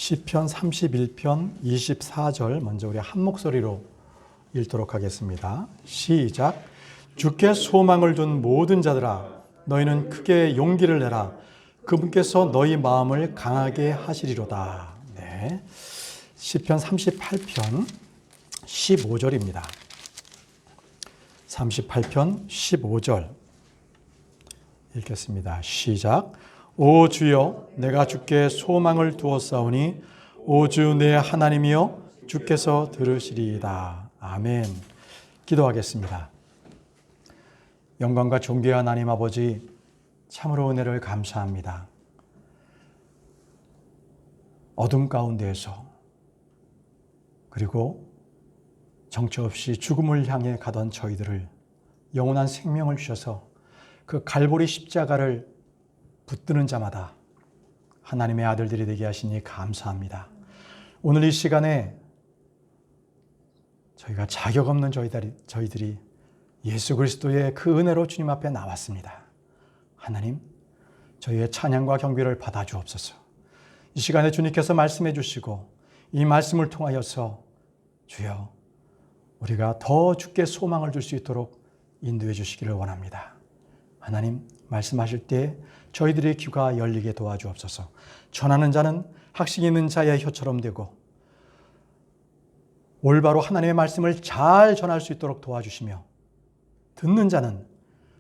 시편 31편 24절 먼저 우리 한 목소리로 읽도록 하겠습니다. 시작. 주께 소망을 둔 모든 자들아 너희는 크게 용기를 내라. 그분께서 너희 마음을 강하게 하시리로다. 네. 시편 38편 15절입니다. 38편 15절 읽겠습니다. 시작. 오 주여 내가 주께 소망을 두었사오니 오 주 내 하나님이여 주께서 들으시리이다. 아멘. 기도하겠습니다. 영광과 존귀한 하나님 아버지, 참으로 은혜를 감사합니다. 어둠 가운데에서 그리고 정처 없이 죽음을 향해 가던 저희들을 영원한 생명을 주셔서 그 갈보리 십자가를 붙드는 자마다 하나님의 아들들이 되게 하시니 감사합니다. 오늘 이 시간에 저희가 자격 없는 저희들이 예수 그리스도의 그 은혜로 주님 앞에 나왔습니다. 하나님, 저희의 찬양과 경배를 받아 주옵소서. 이 시간에 주님께서 말씀해 주시고 이 말씀을 통하여서 주여 우리가 더 주께 소망을 줄 수 있도록 인도해 주시기를 원합니다. 하나님, 말씀하실 때 저희들의 귀가 열리게 도와주옵소서. 전하는 자는 학식 있는 자의 혀처럼 되고 올바로 하나님의 말씀을 잘 전할 수 있도록 도와주시며 듣는 자는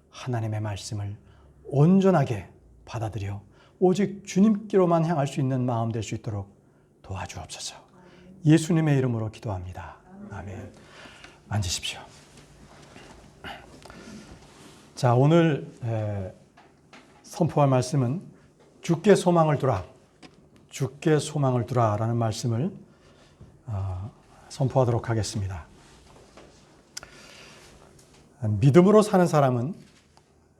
하나님의 말씀을 온전하게 받아들여 오직 주님께로만 향할 수 있는 마음 될 수 있도록 도와주옵소서. 예수님의 이름으로 기도합니다. 아멘. 앉으십시오. 자, 오늘 선포할 말씀은 주께 소망을 두라, 주께 소망을 두라라는 말씀을 선포하도록 하겠습니다. 믿음으로 사는 사람은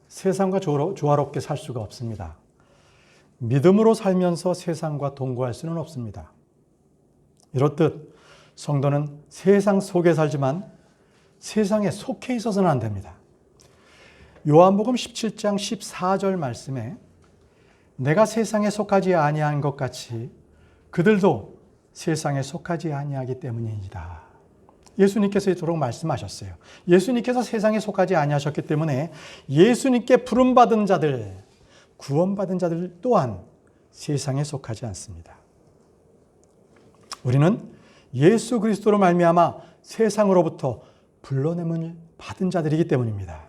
세상과 조화롭게 살 수가 없습니다. 믿음으로 살면서 세상과 동거할 수는 없습니다. 이렇듯 성도는 세상 속에 살지만 세상에 속해 있어서는 안 됩니다. 요한복음 17장 14절 말씀에 내가 세상에 속하지 아니한 것 같이 그들도 세상에 속하지 아니하기 때문이다. 예수님께서 이토록 말씀하셨어요. 예수님께서 세상에 속하지 아니하셨기 때문에 예수님께 부름받은 자들, 구원받은 자들 또한 세상에 속하지 않습니다. 우리는 예수 그리스도로 말미암아 세상으로부터 불러냄을 받은 자들이기 때문입니다.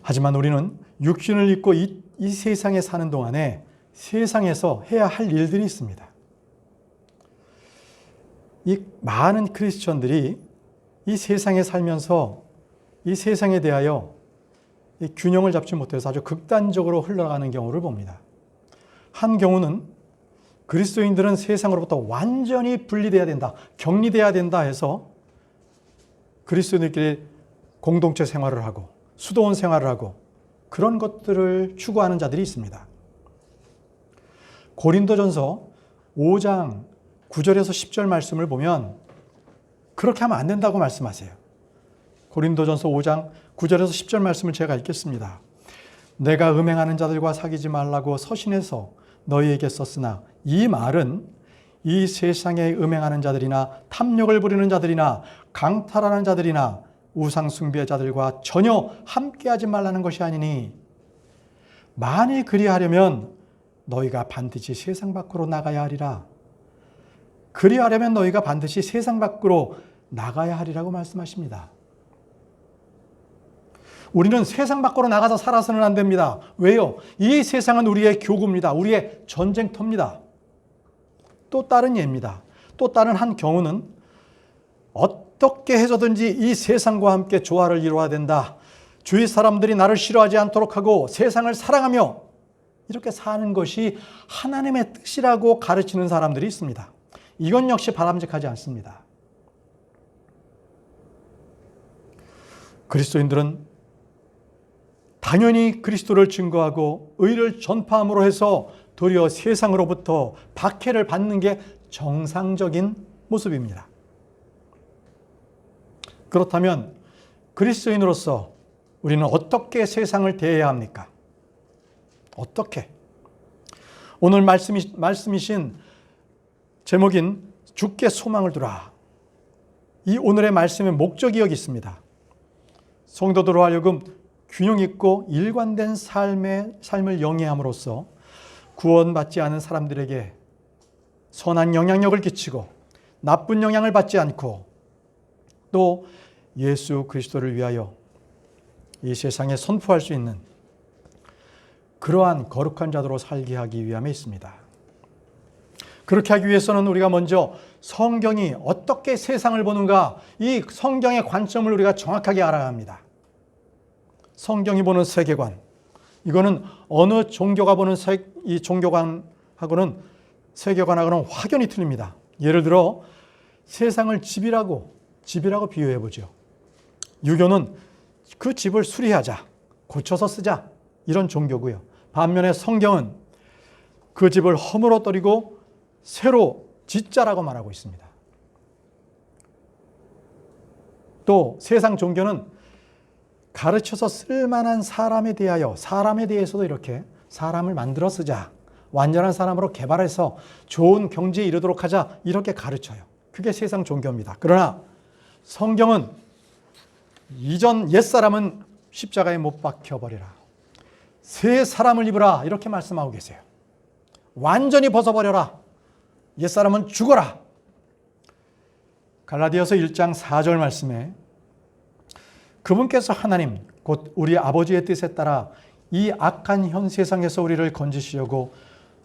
하지만 우리는 육신을 입고 이 세상에 사는 동안에 세상에서 해야 할 일들이 있습니다. 이 많은 크리스천들이 이 세상에 살면서 이 세상에 대하여 이 균형을 잡지 못해서 아주 극단적으로 흘러가는 경우를 봅니다. 한 경우는 그리스도인들은 세상으로부터 완전히 분리돼야 된다, 격리돼야 된다 해서 그리스도인들끼리 공동체 생활을 하고 수도원 생활을 하고 그런 것들을 추구하는 자들이 있습니다. 고린도전서 5장 9절에서 10절 말씀을 보면 그렇게 하면 안 된다고 말씀하세요. 고린도전서 5장 9절에서 10절 말씀을 제가 읽겠습니다. 내가 음행하는 자들과 사귀지 말라고 서신해서 너희에게 썼으나 이 말은 이 세상에 음행하는 자들이나 탐욕을 부리는 자들이나 강탈하는 자들이나 우상 숭배자들과 전혀 함께하지 말라는 것이 아니니 만일 그리하려면 너희가 반드시 세상 밖으로 나가야 하리라. 그리하려면 너희가 반드시 세상 밖으로 나가야 하리라고 말씀하십니다. 우리는 세상 밖으로 나가서 살아서는 안 됩니다. 왜요? 이 세상은 우리의 교구입니다. 우리의 전쟁터입니다. 또 다른 예입니다. 또 다른 한 경우는 어떻게 해서든지 이 세상과 함께 조화를 이루어야 된다. 주위 사람들이 나를 싫어하지 않도록 하고 세상을 사랑하며 이렇게 사는 것이 하나님의 뜻이라고 가르치는 사람들이 있습니다. 이건 역시 바람직하지 않습니다. 그리스도인들은 당연히 그리스도를 증거하고 의를 전파함으로 해서 도리어 세상으로부터 박해를 받는 게 정상적인 모습입니다. 그렇다면 그리스도인으로서 우리는 어떻게 세상을 대해야 합니까? 어떻게? 오늘 말씀이신 제목인 주께 소망을 두라. 이 오늘의 말씀의 목적이 여기 있습니다. 성도들로 하여금 균형 있고 일관된 삶을 영위함으로써 구원받지 않은 사람들에게 선한 영향력을 끼치고 나쁜 영향을 받지 않고 또 예수 그리스도를 위하여 이 세상에 선포할 수 있는 그러한 거룩한 자도로 살게 하기 위함에 있습니다. 그렇게 하기 위해서는 우리가 먼저 성경이 어떻게 세상을 보는가, 이 성경의 관점을 우리가 정확하게 알아야 합니다. 성경이 보는 세계관, 이거는 어느 종교가 보는 이 종교관하고는 세계관하고는 확연히 틀립니다. 예를 들어 세상을 집이라고 비유해 보죠. 유교는 그 집을 수리하자, 고쳐서 쓰자, 이런 종교고요. 반면에 성경은 그 집을 허물어뜨리고 새로 짓자라고 말하고 있습니다. 또 세상 종교는 가르쳐서 쓸만한 사람에 대해서도 이렇게 사람을 만들어 쓰자, 완전한 사람으로 개발해서 좋은 경지에 이르도록 하자, 이렇게 가르쳐요. 그게 세상 종교입니다. 그러나 성경은 이전 옛사람은 십자가에 못 박혀버리라, 새 사람을 입으라, 이렇게 말씀하고 계세요. 완전히 벗어버려라, 옛사람은 죽어라. 갈라디아서 1장 4절 말씀에 그분께서 하나님 곧 우리 아버지의 뜻에 따라 이 악한 현 세상에서 우리를 건지시려고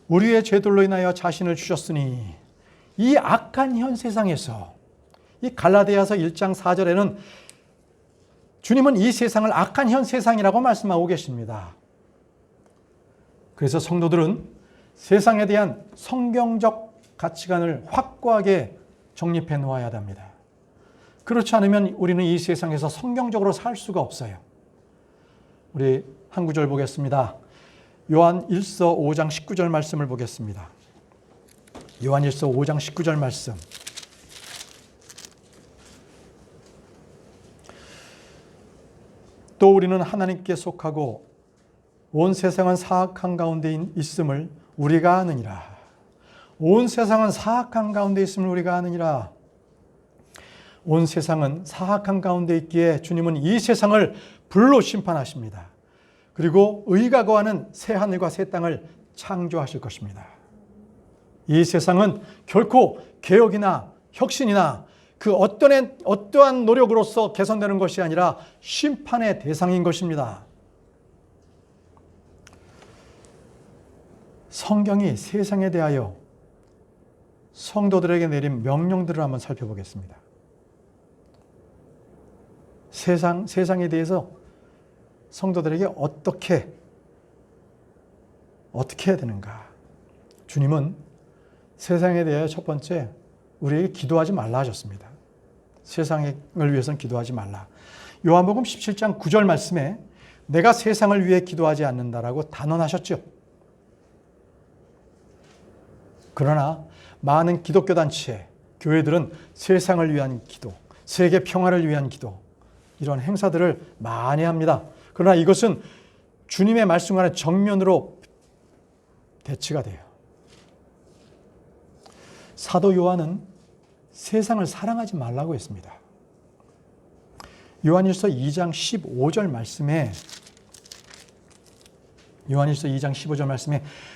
우리의 죄들로 인하여 자신을 주셨으니, 이 악한 현 세상에서, 이 갈라디아서 1장 4절에는 주님은 이 세상을 악한 현 세상이라고 말씀하고 계십니다. 그래서 성도들은 세상에 대한 성경적 가치관을 확고하게 정립해 놓아야 합니다. 그렇지 않으면 우리는 이 세상에서 성경적으로 살 수가 없어요. 우리 한 구절 보겠습니다. 요한 1서 5장 19절 말씀을 보겠습니다. 요한 1서 5장 19절 말씀. 또 우리는 하나님께 속하고 온 세상은 사악한 가운데 있음을 우리가 아느니라. 온 세상은 사악한 가운데 있음을 우리가 아느니라. 온 세상은 사악한 가운데 있기에 주님은 이 세상을 불로 심판하십니다. 그리고 의가 거하는 새 하늘과 새 땅을 창조하실 것입니다. 이 세상은 결코 개혁이나 혁신이나 그 어떠한 노력으로서 개선되는 것이 아니라 심판의 대상인 것입니다. 성경이 세상에 대하여 성도들에게 내린 명령들을 한번 살펴보겠습니다. 세상에 대해서 성도들에게 어떻게 해야 되는가? 주님은 세상에 대하여 첫 번째 우리에게 기도하지 말라 하셨습니다. 세상을 위해서는 기도하지 말라. 요한복음 17장 9절 말씀에 내가 세상을 위해 기도하지 않는다라고 단언하셨죠. 그러나 많은 기독교 단체, 교회들은 세상을 위한 기도, 세계 평화를 위한 기도, 이런 행사들을 많이 합니다. 그러나 이것은 주님의 말씀과는 정면으로 대치가 돼요. 사도 요한은 세상을 사랑하지 말라고 했습니다. 요한일서 2장 15절 말씀에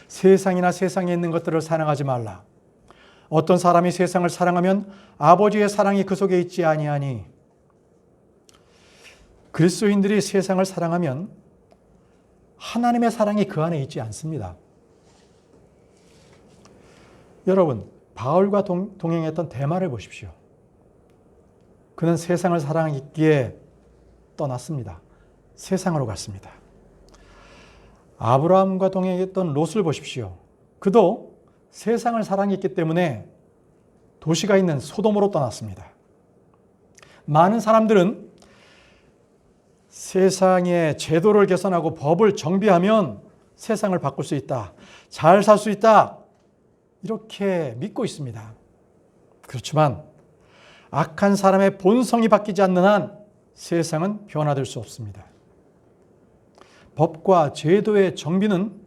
세상이나 세상에 있는 것들을 사랑하지 말라. 어떤 사람이 세상을 사랑하면 아버지의 사랑이 그 속에 있지 아니하니. 그리스도인들이 세상을 사랑하면 하나님의 사랑이 그 안에 있지 않습니다. 여러분, 바울과 동행했던 데마를 보십시오. 그는 세상을 사랑했기에 떠났습니다. 세상으로 갔습니다. 아브라함과 동행했던 롯을 보십시오. 그도 세상을 사랑했기 때문에 도시가 있는 소돔으로 떠났습니다. 많은 사람들은 세상의 제도를 개선하고 법을 정비하면 세상을 바꿀 수 있다, 잘 살 수 있다, 이렇게 믿고 있습니다. 그렇지만 악한 사람의 본성이 바뀌지 않는 한 세상은 변화될 수 없습니다. 법과 제도의 정비는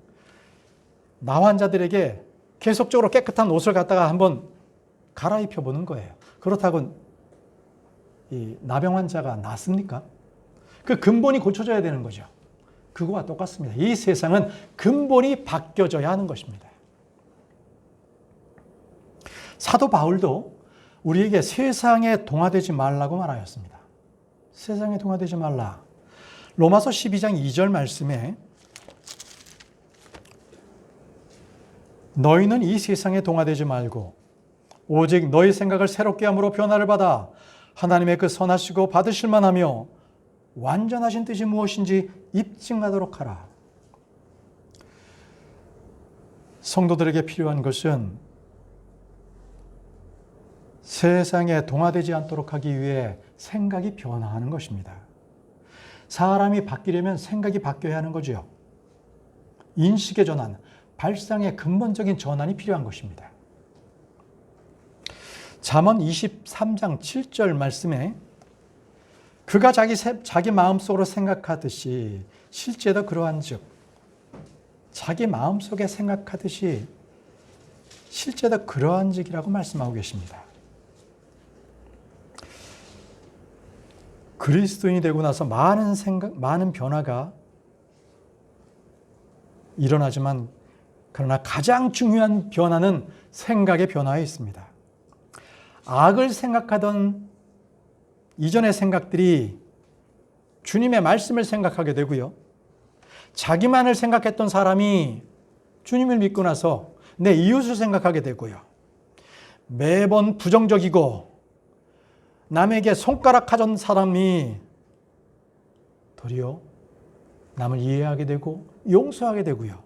나 환자들에게 계속적으로 깨끗한 옷을 갖다가 한번 갈아입혀 보는 거예요. 그렇다고 이 나병 환자가 낫습니까? 그 근본이 고쳐져야 되는 거죠. 그거와 똑같습니다. 이 세상은 근본이 바뀌어져야 하는 것입니다. 사도 바울도 우리에게 세상에 동화되지 말라고 말하였습니다. 세상에 동화되지 말라. 로마서 12장 2절 말씀에 너희는 이 세상에 동화되지 말고 오직 너희 생각을 새롭게 함으로 변화를 받아 하나님의 그 선하시고 받으실 만하며 완전하신 뜻이 무엇인지 입증하도록 하라. 성도들에게 필요한 것은 세상에 동화되지 않도록 하기 위해 생각이 변화하는 것입니다. 사람이 바뀌려면 생각이 바뀌어야 하는 거죠. 인식의 전환, 발상의 근본적인 전환이 필요한 것입니다. 잠언 23장 7절 말씀에 그가 자기 마음속으로 생각하듯이 실제도 그러한즉 자기 마음속에 생각하듯이 실제도 그러한즉이라고 말씀하고 계십니다. 그리스도인이 되고 나서 많은 변화가 일어나지만 그러나 가장 중요한 변화는 생각의 변화에 있습니다. 악을 생각하던 이전의 생각들이 주님의 말씀을 생각하게 되고요. 자기만을 생각했던 사람이 주님을 믿고 나서 내 이웃을 생각하게 되고요. 매번 부정적이고 남에게 손가락하던 사람이 도리어 남을 이해하게 되고 용서하게 되고요.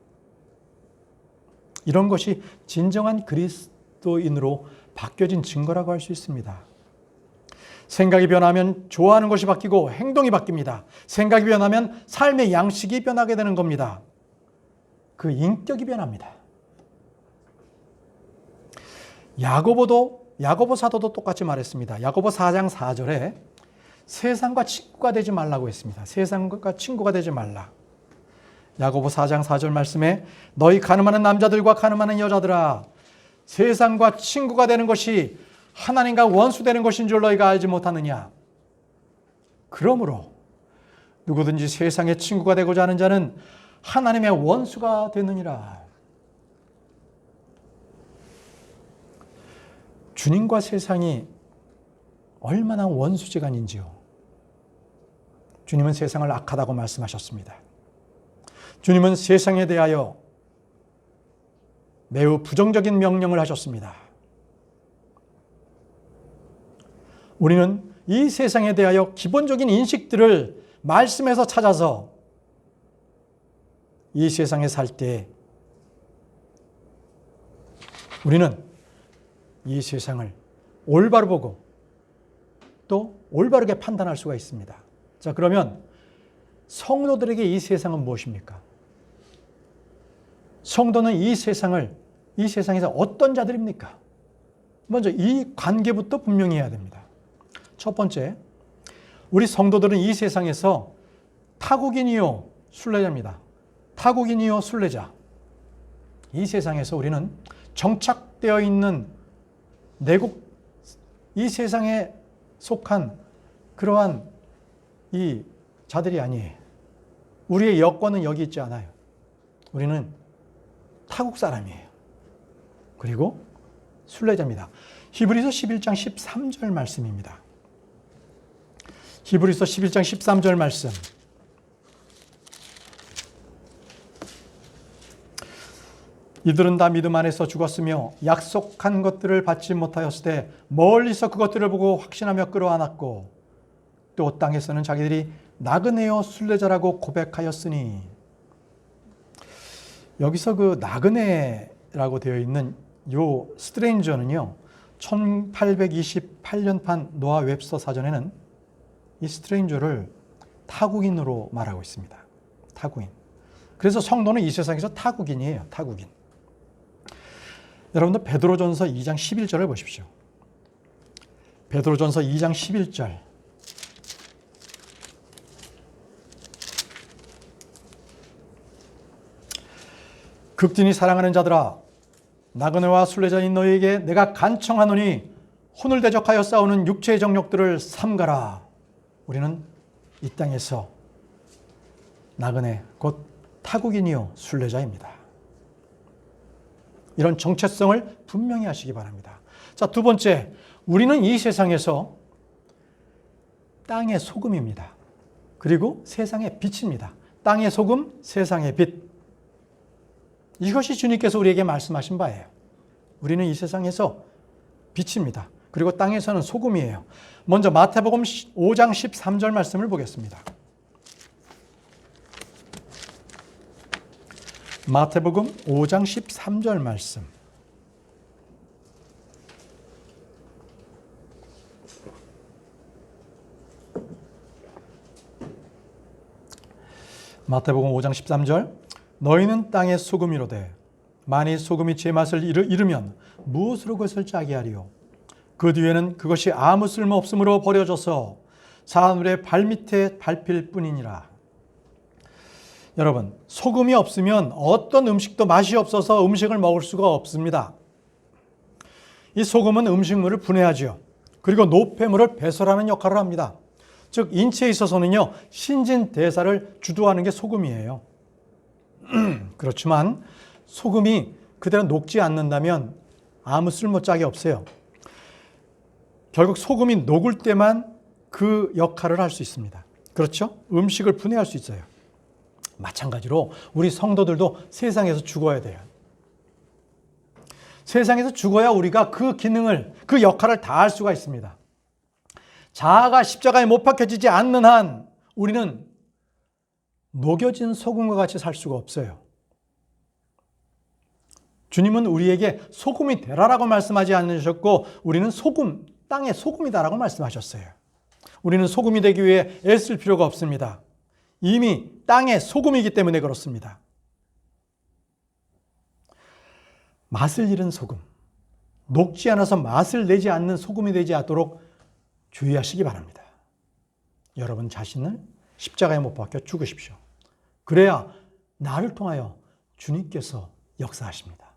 이런 것이 진정한 그리스도인으로 바뀌어진 증거라고 할 수 있습니다. 생각이 변하면 좋아하는 것이 바뀌고 행동이 바뀝니다. 생각이 변하면 삶의 양식이 변하게 되는 겁니다. 그 인격이 변합니다. 야고보 사도도 똑같이 말했습니다. 야고보 4장 4절에 세상과 친구가 되지 말라고 했습니다. 세상과 친구가 되지 말라. 야고보 4장 4절 말씀에 너희 가늠하는 남자들과 가늠하는 여자들아 세상과 친구가 되는 것이 하나님과 원수되는 것인 줄 너희가 알지 못하느냐. 그러므로 누구든지 세상의 친구가 되고자 하는 자는 하나님의 원수가 되느니라. 주님과 세상이 얼마나 원수지간인지요. 주님은 세상을 악하다고 말씀하셨습니다. 주님은 세상에 대하여 매우 부정적인 명령을 하셨습니다. 우리는 이 세상에 대하여 기본적인 인식들을 말씀에서 찾아서 이 세상에 살 때 우리는 이 세상을 올바로 보고 또 올바르게 판단할 수가 있습니다. 자, 그러면 성도들에게 이 세상은 무엇입니까? 성도는 이 세상에서 어떤 자들입니까? 먼저 이 관계부터 분명히 해야 됩니다. 첫 번째, 우리 성도들은 이 세상에서 타국인이요 순례자입니다. 타국인이요 순례자. 이 세상에서 우리는 정착되어 있는 내국, 이 세상에 속한 그러한 이 자들이 아니에요. 우리의 여권은 여기 있지 않아요. 우리는 타국 사람이에요. 그리고 순례자입니다. 히브리서 11장 13절 말씀입니다. 히브리서 11장 13절 말씀. 이들은 다 믿음 안에서 죽었으며 약속한 것들을 받지 못하였을 때 멀리서 그것들을 보고 확신하며 끌어안았고 또 땅에서는 자기들이 나그네요 순례자라고 고백하였으니. 여기서 그 나그네라고 되어 있는 요 스트레인저는요 1828년판 노아 웹스터 사전에는 이 스트레인저를 타국인으로 말하고 있습니다. 타국인. 그래서 성도는 이 세상에서 타국인이에요. 타국인. 여러분들 베드로전서 2장 11절을 보십시오. 베드로전서 2장 11절. 극진히 사랑하는 자들아, 나그네와 순례자인 너희에게 내가 간청하노니 혼을 대적하여 싸우는 육체의 정욕들을 삼가라. 우리는 이 땅에서 나그네, 곧 타국인이요 순례자입니다. 이런 정체성을 분명히 하시기 바랍니다. 자, 두 번째, 우리는 이 세상에서 땅의 소금입니다. 그리고 세상의 빛입니다. 땅의 소금, 세상의 빛. 이것이 주님께서 우리에게 말씀하신 바예요. 우리는 이 세상에서 빛입니다. 그리고 땅에서는 소금이에요. 먼저 마태복음 5장 13절 말씀을 보겠습니다. 마태복음 5장 13절 말씀. 마태복음 5장 13절. 너희는 땅의 소금이로되 만일 소금이 제 맛을 잃으면 무엇으로 그것을 짜게 하리요? 그 뒤에는 그것이 아무 쓸모 없으므로 버려져서 사람들의 발밑에 밟힐 뿐이니라. 여러분, 소금이 없으면 어떤 음식도 맛이 없어서 음식을 먹을 수가 없습니다. 이 소금은 음식물을 분해하죠. 그리고 노폐물을 배설하는 역할을 합니다. 즉 인체에 있어서는요, 신진대사를 주도하는 게 소금이에요. 그렇지만 소금이 그대로 녹지 않는다면 아무 쓸모짝이 없어요. 결국 소금이 녹을 때만 그 역할을 할 수 있습니다. 그렇죠? 음식을 분해할 수 있어요. 마찬가지로 우리 성도들도 세상에서 죽어야 돼요. 세상에서 죽어야 우리가 그 기능을, 그 역할을 다할 수가 있습니다. 자아가 십자가에 못 박혀지지 않는 한 우리는 녹여진 소금과 같이 살 수가 없어요. 주님은 우리에게 소금이 되라라고 말씀하지 않으셨고 우리는 소금, 땅의 소금이다라고 말씀하셨어요. 우리는 소금이 되기 위해 애쓸 필요가 없습니다. 이미 땅의 소금이기 때문에 그렇습니다. 맛을 잃은 소금, 녹지 않아서 맛을 내지 않는 소금이 되지 않도록 주의하시기 바랍니다. 여러분 자신을 십자가에 못 박혀 죽으십시오. 그래야 나를 통하여 주님께서 역사하십니다.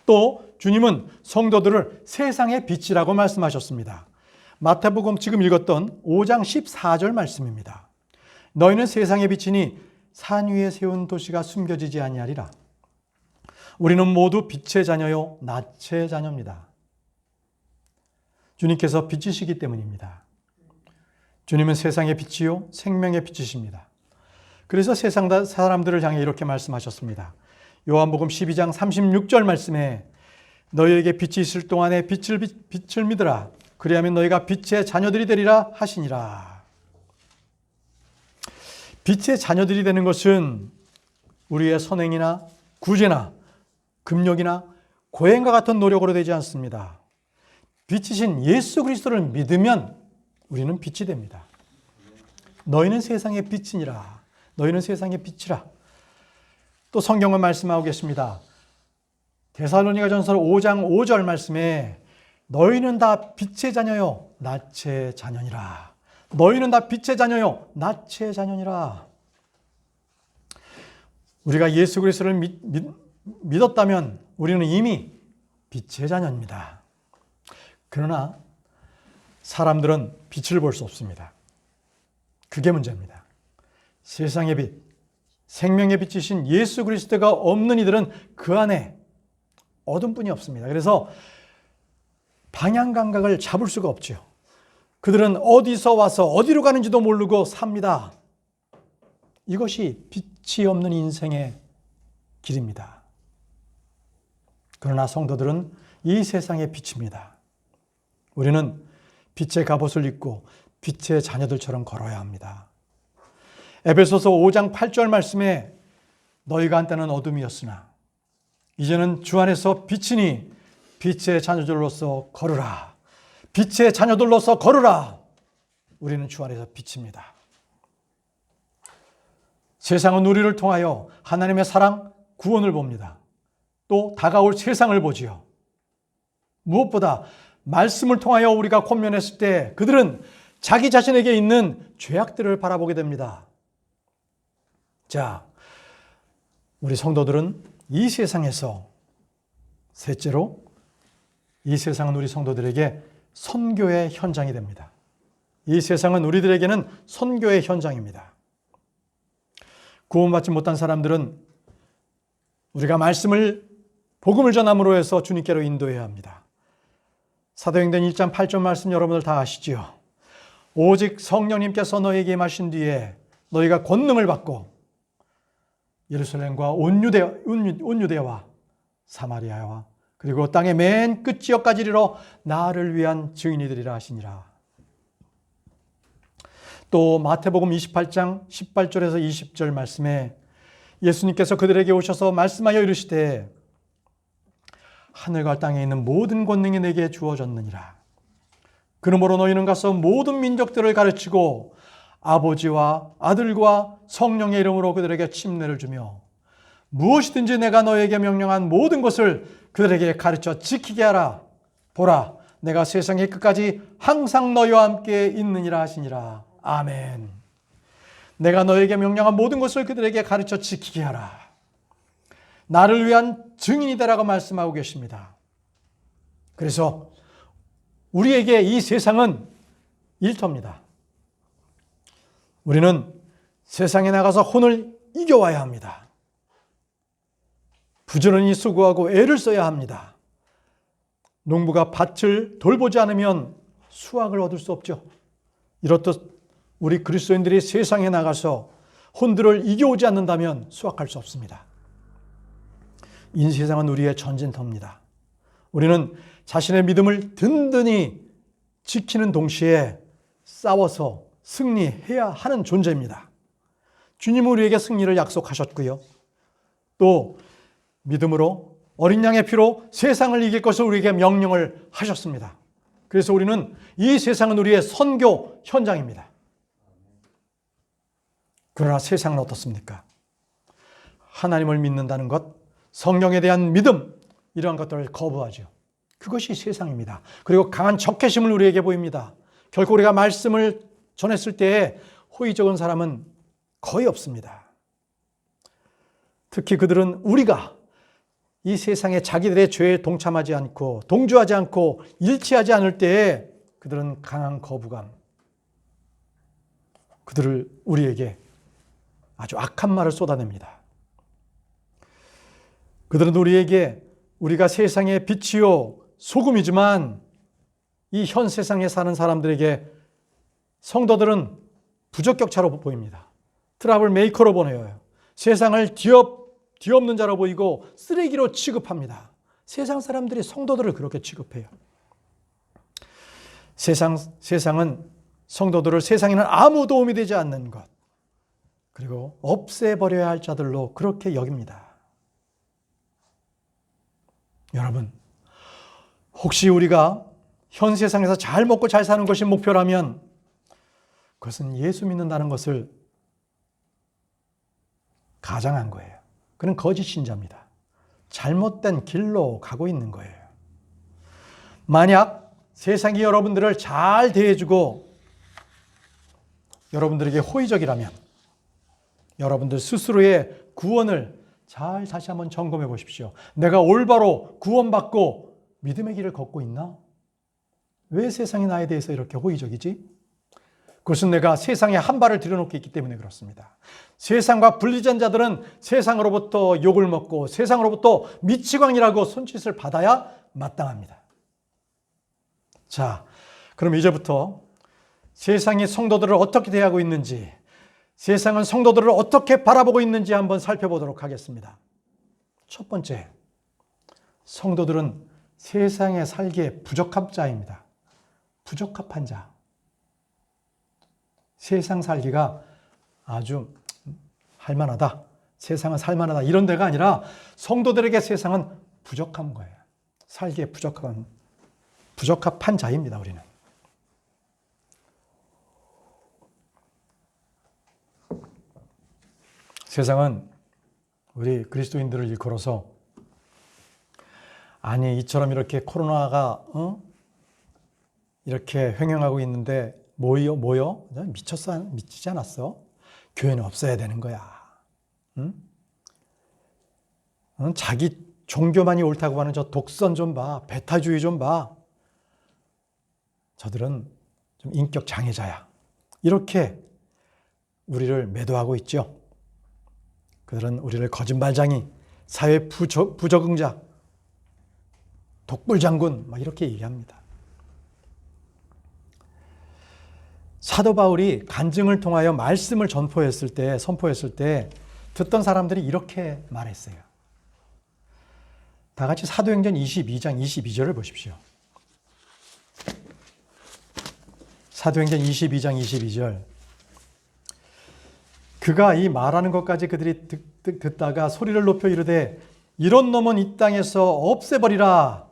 또 주님은 성도들을 세상의 빛이라고 말씀하셨습니다. 마태복음 지금 읽었던 5장 14절 말씀입니다. 너희는 세상의 빛이니 산 위에 세운 도시가 숨겨지지 아니하리라. 우리는 모두 빛의 자녀요 낯의 자녀입니다. 주님께서 빛이시기 때문입니다. 주님은 세상의 빛이요 생명의 빛이십니다. 그래서 세상 사람들을 향해 이렇게 말씀하셨습니다. 요한복음 12장 36절 말씀에 너희에게 빛이 있을 동안에 빛을 믿으라. 그리하면 너희가 빛의 자녀들이 되리라 하시니라. 빛의 자녀들이 되는 것은 우리의 선행이나 구제나 금욕이나 고행과 같은 노력으로 되지 않습니다. 빛이신 예수 그리스도를 믿으면 우리는 빛이 됩니다. 너희는 세상의 빛이니라. 너희는 세상의 빛이라. 또 성경은 말씀하고 계십니다. 데살로니가전서 5장 5절 말씀에 너희는 다 빛의 자녀요 낯의 자녀니라. 너희는 다 빛의 자녀요 낯의 자녀니라. 우리가 예수 그리스도를 믿었다면 우리는 이미 빛의 자녀입니다. 그러나 사람들은 빛을 볼 수 없습니다. 그게 문제입니다. 세상의 빛, 생명의 빛이신 예수 그리스도가 없는 이들은 그 안에 어둠뿐이 없습니다. 그래서 방향 감각을 잡을 수가 없죠. 그들은 어디서 와서 어디로 가는지도 모르고 삽니다. 이것이 빛이 없는 인생의 길입니다. 그러나 성도들은 이 세상의 빛입니다. 우리는 빛의 갑옷을 입고 빛의 자녀들처럼 걸어야 합니다. 에베소서 5장 8절 말씀에 너희가 한때는 어둠이었으나 이제는 주 안에서 빛이니 빛의 자녀들로서 걸으라. 빛의 자녀들로서 걸으라. 우리는 주 안에서 빛입니다. 세상은 우리를 통하여 하나님의 사랑, 구원을 봅니다. 또 다가올 세상을 보지요. 무엇보다 말씀을 통하여 우리가 권면했을 때 그들은 자기 자신에게 있는 죄악들을 바라보게 됩니다. 자, 우리 성도들은 이 세상에서, 셋째로 이 세상은 우리 성도들에게 선교의 현장이 됩니다. 이 세상은 우리들에게는 선교의 현장입니다. 구원받지 못한 사람들은 우리가 복음을 전함으로 해서 주님께로 인도해야 합니다. 사도행전 1장 8절 말씀 여러분들 다 아시지요? 오직 성령님께서 너에게 임하신 뒤에 너희가 권능을 받고 예루살렘과 온 유대와 사마리아와 그리고 땅의 맨 끝 지역까지 이르러 나를 위한 증인이 되리라 하시니라. 또 마태복음 28장 18절에서 20절 말씀에 예수님께서 그들에게 오셔서 말씀하여 이르시되 하늘과 땅에 있는 모든 권능이 내게 주어졌느니라. 그러므로 너희는 가서 모든 민족들을 가르치고 아버지와 아들과 성령의 이름으로 그들에게 침례를 주며 무엇이든지 내가 너에게 명령한 모든 것을 그들에게 가르쳐 지키게 하라. 보라, 내가 세상의 끝까지 항상 너희와 함께 있느니라 하시니라. 아멘. 내가 너에게 명령한 모든 것을 그들에게 가르쳐 지키게 하라. 나를 위한 증인이 되라고 말씀하고 계십니다. 그래서 우리에게 이 세상은 일터입니다. 우리는 세상에 나가서 혼을 이겨와야 합니다. 부지런히 수고하고 애를 써야 합니다. 농부가 밭을 돌보지 않으면 수확을 얻을 수 없죠. 이렇듯 우리 그리스도인들이 세상에 나가서 혼들을 이겨오지 않는다면 수확할 수 없습니다. 이 세상은 우리의 전쟁터입니다. 우리는 자신의 믿음을 든든히 지키는 동시에 싸워서 승리해야 하는 존재입니다. 주님은 우리에게 승리를 약속하셨고요. 또 믿음으로 어린 양의 피로 세상을 이길 것을 우리에게 명령을 하셨습니다. 그래서 우리는 이 세상은 우리의 선교 현장입니다. 그러나 세상은 어떻습니까? 하나님을 믿는다는 것, 성령에 대한 믿음, 이러한 것들을 거부하죠. 그것이 세상입니다. 그리고 강한 적개심을 우리에게 보입니다. 결코 우리가 말씀을 전했을 때에 호의적인 사람은 거의 없습니다. 특히 그들은 우리가 이 세상에 자기들의 죄에 동참하지 않고 동조하지 않고 일치하지 않을 때에 그들은 강한 거부감, 그들을 우리에게 아주 악한 말을 쏟아냅니다. 그들은 우리에게 우리가 세상의 빛이요 소금이지만 이 현 세상에 사는 사람들에게 성도들은 부적격자로 보입니다. 트러블 메이커로 보여요. 세상을 뒤엎는 자로 보이고 쓰레기로 취급합니다. 세상 사람들이 성도들을 그렇게 취급해요. 세상은 성도들을 세상에는 아무 도움이 되지 않는 것, 그리고 없애버려야 할 자들로 그렇게 여깁니다. 여러분, 혹시 우리가 현 세상에서 잘 먹고 잘 사는 것이 목표라면 그것은 예수 믿는다는 것을 가장한 거예요. 그는 거짓 신자입니다. 잘못된 길로 가고 있는 거예요. 만약 세상이 여러분들을 잘 대해주고 여러분들에게 호의적이라면 여러분들 스스로의 구원을 잘 다시 한번 점검해 보십시오. 내가 올바로 구원받고 믿음의 길을 걷고 있나? 왜 세상이 나에 대해서 이렇게 호의적이지? 그것은 내가 세상에 한 발을 들여놓고 있기 때문에 그렇습니다. 세상과 분리된 자들은 세상으로부터 욕을 먹고 세상으로부터 미치광이라고 손짓을 받아야 마땅합니다. 자, 그럼 이제부터 세상이 성도들을 어떻게 대하고 있는지, 세상은 성도들을 어떻게 바라보고 있는지 한번 살펴보도록 하겠습니다. 첫 번째, 성도들은 세상에 살기에 부적합 자입니다. 부적합한 자. 세상 살기가 아주 할만하다, 세상은 살만하다 이런 데가 아니라 성도들에게 세상은 부족한 거예요. 살기에 부적합한 자입니다. 우리는. 세상은 우리 그리스도인들을 일컬어서 아니 이처럼 이렇게 코로나가 이렇게 횡행하고 있는데 뭐요? 미치지 않았어? 교회는 없어야 되는 거야. 응? 자기 종교만이 옳다고 하는 저 독선 좀 봐. 배타주의 좀 봐. 저들은 좀 인격 장애자야. 이렇게 우리를 매도하고 있죠. 그들은 우리를 거짓말장이, 사회 부적응자, 독불장군 막 이렇게 얘기합니다. 사도 바울이 간증을 통하여 말씀을 선포했을 때 듣던 사람들이 이렇게 말했어요. 다 같이 사도행전 22장 22절을 보십시오. 사도행전 22장 22절. 그가 이 말하는 것까지 그들이 듣다가 소리를 높여 이르되 이런 놈은 이 땅에서 없애버리라.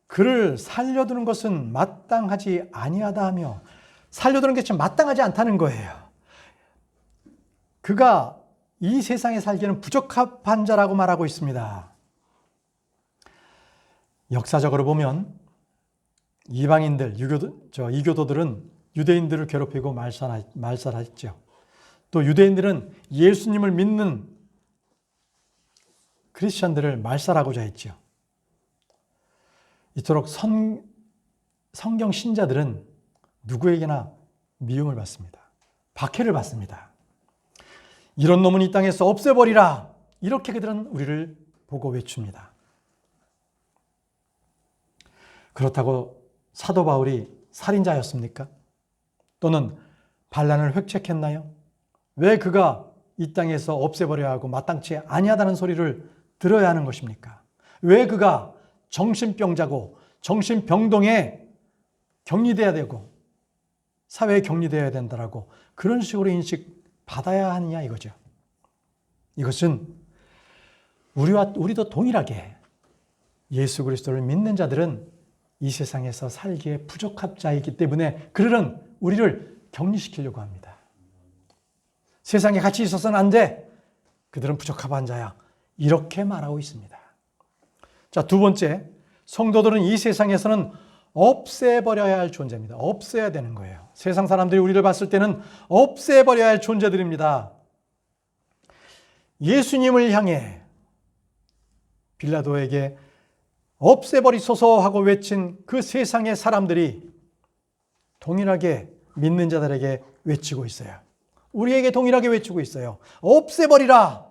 그를 살려두는 것은 마땅하지 아니하다 하며, 살려두는 게 참 마땅하지 않다는 거예요. 그가 이 세상에 살기에는 부적합한 자라고 말하고 있습니다. 역사적으로 보면 이방인들, 이교도들은 유대인들을 괴롭히고 말살했죠. 또 유대인들은 예수님을 믿는 크리스천들을 말살하고자 했죠. 이토록 성경 신자들은 누구에게나 미움을 받습니다. 박해를 받습니다. 이런 놈은 이 땅에서 없애버리라. 이렇게 그들은 우리를 보고 외칩니다. 그렇다고 사도 바울이 살인자였습니까? 또는 반란을 획책했나요? 왜 그가 이 땅에서 없애버려야 하고 마땅치 아니하다는 소리를 들어야 하는 것입니까? 왜 그가 정신병자고 정신병동에 격리돼야 되고 사회에 격리되어야 된다라고 그런 식으로 인식받아야 하느냐 이거죠. 이것은 우리도 동일하게 예수 그리스도를 믿는 자들은 이 세상에서 살기에 부족한 자이기 때문에 그들은 우리를 격리시키려고 합니다. 세상에 같이 있어서는 안 돼. 그들은 부적합한 자야. 이렇게 말하고 있습니다. 자, 두 번째, 성도들은 이 세상에서는 없애버려야 할 존재입니다. 없애야 되는 거예요. 세상 사람들이 우리를 봤을 때는 없애버려야 할 존재들입니다. 예수님을 향해 빌라도에게 없애버리소서 하고 외친 그 세상의 사람들이 동일하게 믿는 자들에게 외치고 있어요. 우리에게 동일하게 외치고 있어요. 없애버리라.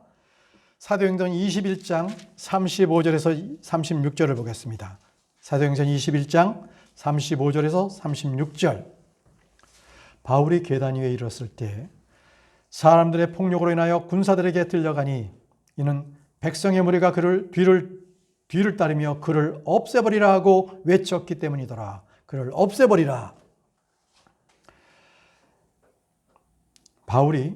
사도행전 21장 35절에서 36절을 보겠습니다. 사도행전 21장 35절에서 36절. 바울이 계단 위에 이르렀을 때 사람들의 폭력으로 인하여 군사들에게 들려가니 이는 백성의 무리가 그를 뒤를 따르며 그를 없애버리라 하고 외쳤기 때문이더라. 그를 없애버리라. 바울이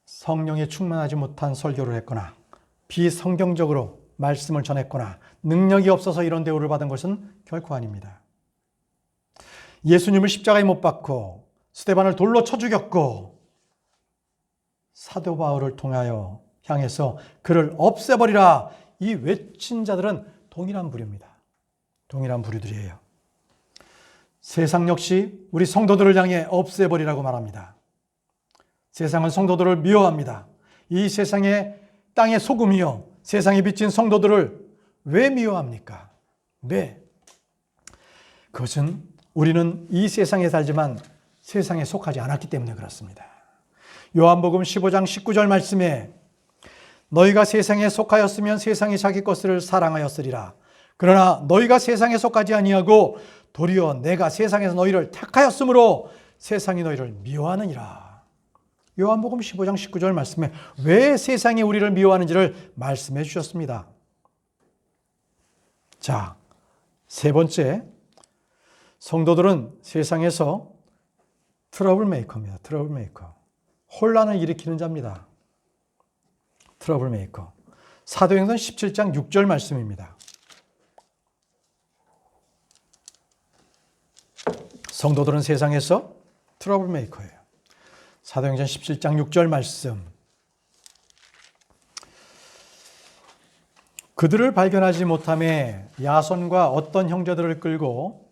성령에 충만하지 못한 설교를 했거나 비성경적으로 말씀을 전했거나 능력이 없어서 이런 대우를 받은 것은 결코 아닙니다. 예수님을 십자가에 못 박고 스데반을 돌로 쳐 죽였고 사도 바울을 통하여 향해서 그를 없애버리라 이 외친 자들은 동일한 부류입니다. 동일한 부류들이에요. 세상 역시 우리 성도들을 향해 없애버리라고 말합니다. 세상은 성도들을 미워합니다. 이 세상의 땅의 소금이요 세상에 비친 성도들을 왜 미워합니까? 왜? 그것은 우리는 이 세상에 살지만 세상에 속하지 않았기 때문에 그렇습니다. 요한복음 15장 19절 말씀에 너희가 세상에 속하였으면 세상이 자기 것을 사랑하였으리라. 그러나 너희가 세상에 속하지 아니하고 도리어 내가 세상에서 너희를 택하였으므로 세상이 너희를 미워하느니라. 요한복음 15장 19절 말씀에 왜 세상이 우리를 미워하는지를 말씀해 주셨습니다. 자, 세 번째, 성도들은 세상에서 트러블 메이커입니다. 트러블 메이커. 혼란을 일으키는 자입니다. 트러블 메이커. 사도행전 17장 6절 말씀입니다. 성도들은 세상에서 트러블 메이커예요. 사도행전 17장 6절 말씀. 그들을 발견하지 못함에 야손과 어떤 형제들을 끌고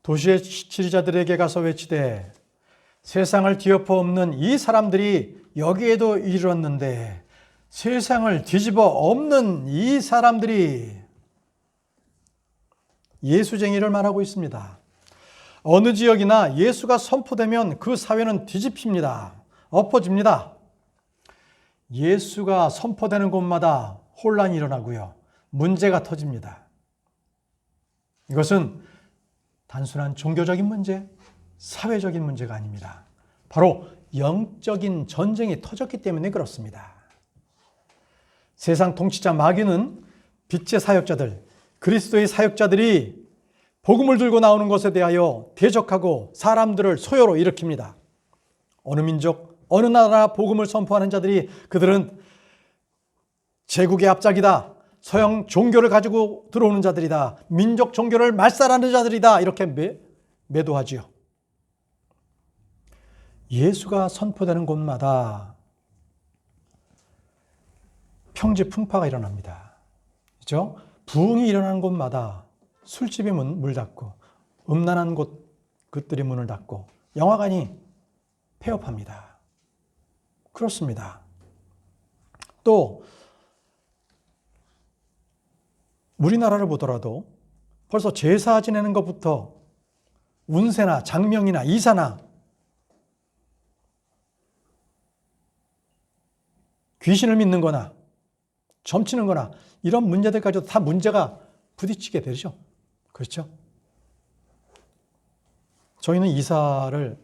도시의 지리자들에게 가서 외치되 세상을 뒤엎어 엎는 이 사람들이 여기에도 이르렀는데 세상을 뒤집어 엎는 이 사람들이 예수쟁이를 말하고 있습니다. 어느 지역이나 예수가 선포되면 그 사회는 뒤집힙니다. 엎어집니다. 예수가 선포되는 곳마다 혼란이 일어나고요. 문제가 터집니다. 이것은 단순한 종교적인 문제, 사회적인 문제가 아닙니다. 바로 영적인 전쟁이 터졌기 때문에 그렇습니다. 세상 통치자 마귀는 빛의 사역자들, 그리스도의 사역자들이 복음을 들고 나오는 것에 대하여 대적하고 사람들을 소요로 일으킵니다. 어느 민족, 어느 나라 복음을 선포하는 자들이 그들은 제국의 앞장이다. 서양 종교를 가지고 들어오는 자들이다. 민족 종교를 말살하는 자들이다. 이렇게 매도하지요. 예수가 선포되는 곳마다 평지풍파가 일어납니다. 그렇죠? 부흥이 일어나는 곳마다 술집이 문 닫고 음란한 곳들이 문을 닫고 영화관이 폐업합니다. 그렇습니다. 또 우리나라를 보더라도 벌써 제사 지내는 것부터 운세나 장명이나 이사나 귀신을 믿는 거나 점치는 거나 이런 문제들까지도 다 문제가 부딪히게 되죠. 그렇죠? 저희는 이사를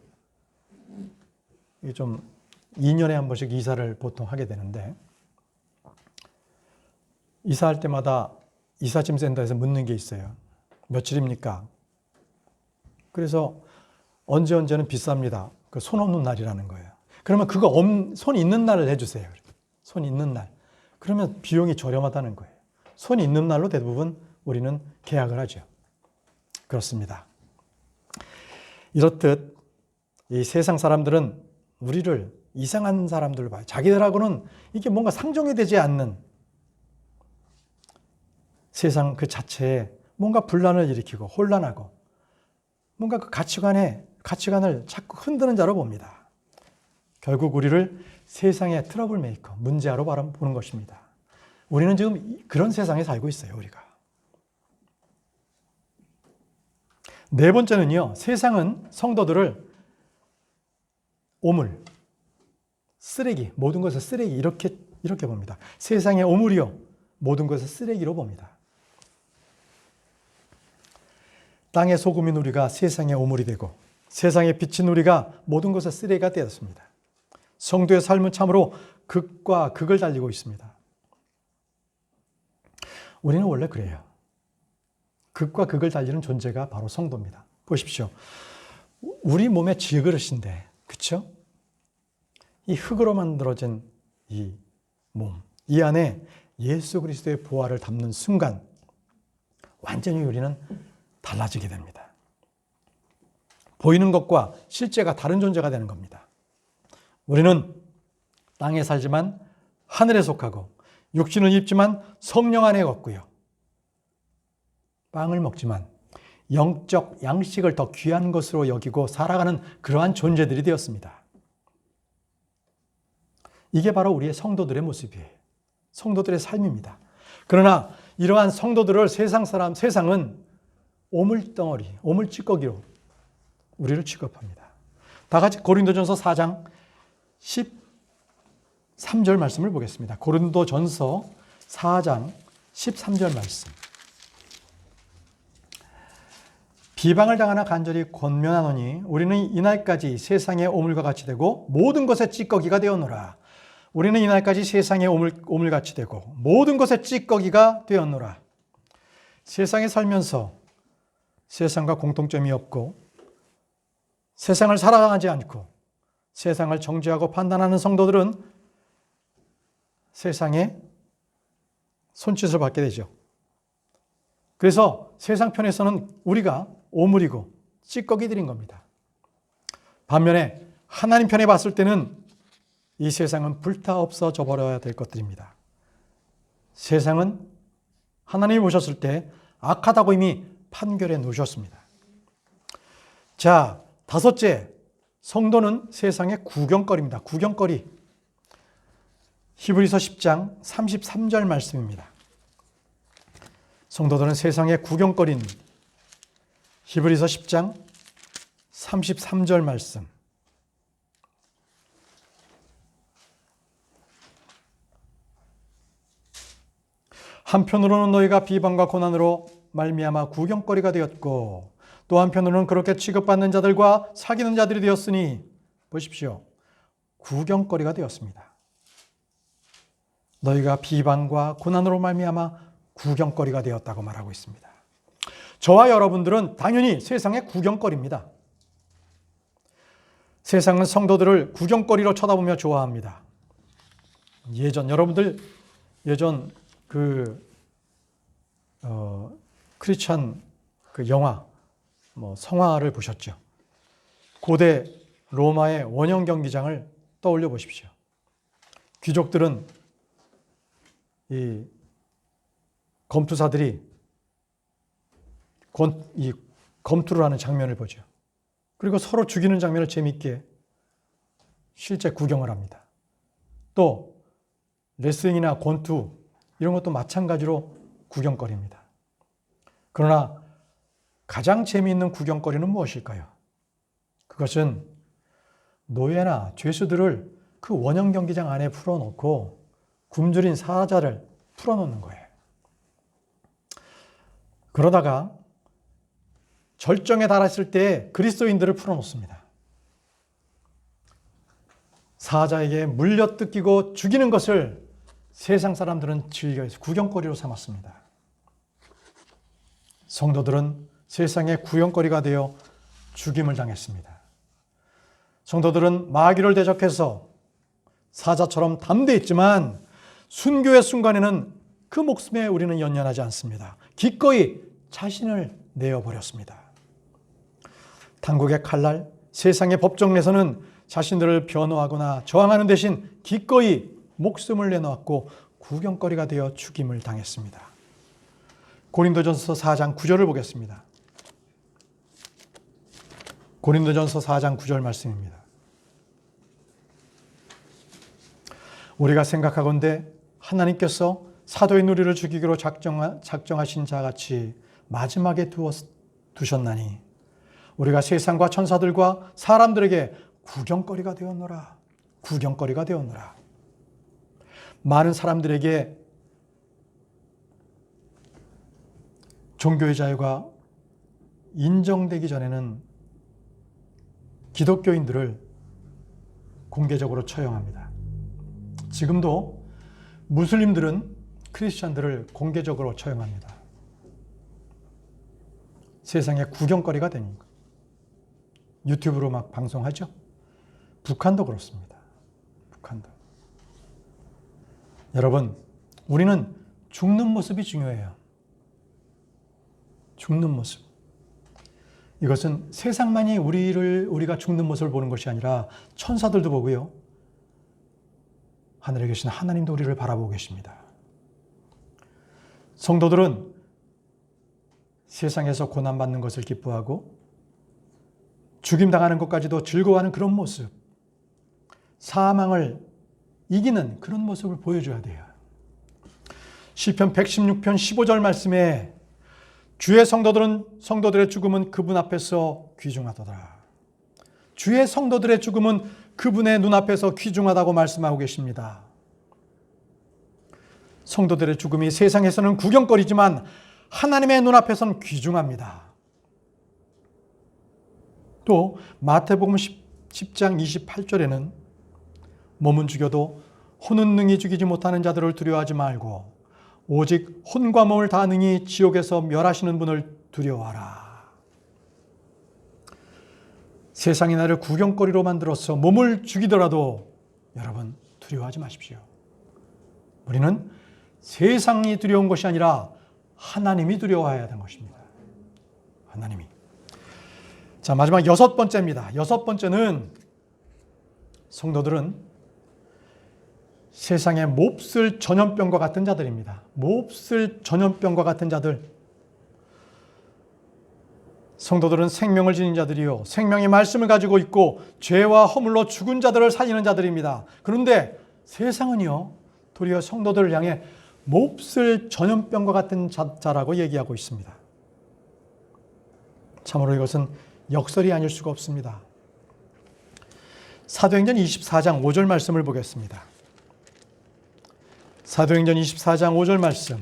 좀 2년에 한 번씩 이사를 보통 하게 되는데 이사할 때마다 이사짐 센터에서 묻는 게 있어요. 며칠입니까? 그래서 언제는 비쌉니다. 그 손 없는 날이라는 거예요. 그러면 그거 손 있는 날을 해주세요. 손 있는 날. 그러면 비용이 저렴하다는 거예요. 손 있는 날로 대부분 우리는 계약을 하죠. 그렇습니다. 이렇듯 이 세상 사람들은 우리를 이상한 사람들로 봐요. 자기들하고는 이게 뭔가 상종이 되지 않는 세상 그 자체에 뭔가 분란을 일으키고 혼란하고 뭔가 그 가치관을 자꾸 흔드는 자로 봅니다. 결국 우리를 세상의 트러블 메이커, 문제아로 보는 것입니다. 우리는 지금 그런 세상에 살고 있어요, 우리가. 네 번째는요, 세상은 성도들을 오물, 쓰레기, 모든 것을 쓰레기, 이렇게 봅니다. 세상의 오물이요, 모든 것을 쓰레기로 봅니다. 땅의 소금인 우리가 세상의 오물이 되고 세상의 빛인 우리가 모든 것을 쓰레기가 되었습니다. 성도의 삶은 참으로 극과 극을 달리고 있습니다. 우리는 원래 그래요. 극과 극을 달리는 존재가 바로 성도입니다. 보십시오. 우리 몸의 질그릇인데, 그렇죠? 이 흙으로 만들어진 이 몸, 이 안에 예수 그리스도의 보혈을 담는 순간 완전히 우리는 달라지게 됩니다. 보이는 것과 실제가 다른 존재가 되는 겁니다. 우리는 땅에 살지만 하늘에 속하고 육신을 입지만 성령 안에 걷고요. 빵을 먹지만 영적 양식을 더 귀한 것으로 여기고 살아가는 그러한 존재들이 되었습니다. 이게 바로 우리의 성도들의 모습이에요. 성도들의 삶입니다. 그러나 이러한 성도들을 세상은 오물덩어리, 오물찌꺼기로 우리를 취급합니다. 다 같이 고린도전서 4장 13절 말씀을 보겠습니다. 고린도전서 4장 13절 말씀. 비방을 당하나 간절히 권면하노니 우리는 이날까지 세상의 오물과 같이 되고 모든 것의 찌꺼기가 되었노라. 우리는 이날까지 세상의 오물같이 되고 모든 것의 찌꺼기가 되었노라. 세상에 살면서 세상과 공통점이 없고 세상을 사랑하지 않고 세상을 정죄하고 판단하는 성도들은 세상에 손짓을 받게 되죠. 그래서 세상 편에서는 우리가 오물이고 찌꺼기들인 겁니다. 반면에 하나님 편에 봤을 때는 이 세상은 불타 없어져 버려야 될 것들입니다. 세상은 하나님이 보셨을 때 악하다고 이미 판결해 놓으셨습니다. 자, 다섯째, 성도는 세상의 구경거리입니다. 구경거리. 히브리서 10장 33절 말씀입니다. 성도들은 세상의 구경거리인 히브리서 10장 33절 말씀. 한편으로는 너희가 비방과 고난으로 말미암아 구경거리가 되었고 또 한편으로는 그렇게 취급받는 자들과 사귀는 자들이 되었으니 보십시오. 구경거리가 되었습니다. 너희가 비방과 고난으로 말미암아 구경거리가 되었다고 말하고 있습니다. 저와 여러분들은 당연히 세상의 구경거리입니다. 세상은 성도들을 구경거리로 쳐다보며 좋아합니다. 여러분들 예전 크리스찬 영화, 성화를 보셨죠? 고대 로마의 원형 경기장을 떠올려 보십시오. 귀족들은 이 검투사들이 이 검투를 하는 장면을 보죠. 그리고 서로 죽이는 장면을 재미있게 실제 구경을 합니다. 또 레슬링이나 권투 이런 것도 마찬가지로 구경거리입니다. 그러나 가장 재미있는 구경거리는 무엇일까요? 그것은 노예나 죄수들을 그 원형 경기장 안에 풀어놓고 굶주린 사자를 풀어놓는 거예요. 그러다가 절정에 달했을 때 그리스도인들을 풀어놓습니다. 사자에게 물려 뜯기고 죽이는 것을 세상 사람들은 즐겨서 구경거리로 삼았습니다. 성도들은 세상의 구경거리가 되어 죽임을 당했습니다. 성도들은 마귀를 대적해서 사자처럼 담대했지만 순교의 순간에는 그 목숨에 우리는 연연하지 않습니다. 기꺼이 자신을 내어버렸습니다. 당국의 칼날, 세상의 법정에서는 자신들을 변호하거나 저항하는 대신 기꺼이 목숨을 내놓았고 구경거리가 되어 죽임을 당했습니다. 고린도전서 4장 9절을 보겠습니다. 고린도전서 4장 9절 말씀입니다. 우리가 생각하건대 하나님께서 사도의 누리를 죽이기로 작정하신 자같이 마지막에 두셨나니 우리가 세상과 천사들과 사람들에게 구경거리가 되었노라. 구경거리가 되었노라. 많은 사람들에게 종교의 자유가 인정되기 전에는 기독교인들을 공개적으로 처형합니다. 지금도 무슬림들은 크리스찬들을 공개적으로 처형합니다. 세상에 구경거리가 되니까. 유튜브로 막 방송하죠. 북한도 그렇습니다. 북한도. 여러분, 우리는 죽는 모습이 중요해요. 죽는 모습. 이것은 세상만이 우리가 죽는 모습을 보는 것이 아니라 천사들도 보고요. 하늘에 계신 하나님도 우리를 바라보고 계십니다. 성도들은 세상에서 고난받는 것을 기뻐하고 죽임당하는 것까지도 즐거워하는 그런 모습, 사망을 이기는 그런 모습을 보여줘야 돼요. 시편 116편 15절 말씀에 주의 성도들의 죽음은 그분 앞에서 귀중하도다. 주의 성도들의 죽음은 그분의 눈앞에서 귀중하다고 말씀하고 계십니다. 성도들의 죽음이 세상에서는 구경거리지만 하나님의 눈앞에서는 귀중합니다. 또 마태복음 10장 28절에는 몸은 죽여도 혼은 능히 죽이지 못하는 자들을 두려워하지 말고 오직 혼과 몸을 다 능히 지옥에서 멸하시는 분을 두려워하라. 세상이 나를 구경거리로 만들어서 몸을 죽이더라도 여러분 두려워하지 마십시오. 우리는 세상이 두려운 것이 아니라 하나님이 두려워해야 하는 것입니다. 하나님이. 자, 마지막 6번째입니다. 6번째는 성도들은 세상의 몹쓸 전염병과 같은 자들입니다. 몹쓸 전염병과 같은 자들. 성도들은 생명을 지닌 자들이요 생명의 말씀을 가지고 있고 죄와 허물로 죽은 자들을 살리는 자들입니다. 그런데 세상은요 도리어 성도들을 향해 몹쓸 전염병과 같은 자라고 얘기하고 있습니다. 참으로 이것은 역설이 아닐 수가 없습니다. 사도행전 24장 5절 말씀을 보겠습니다. 사도행전 24장 5절 말씀.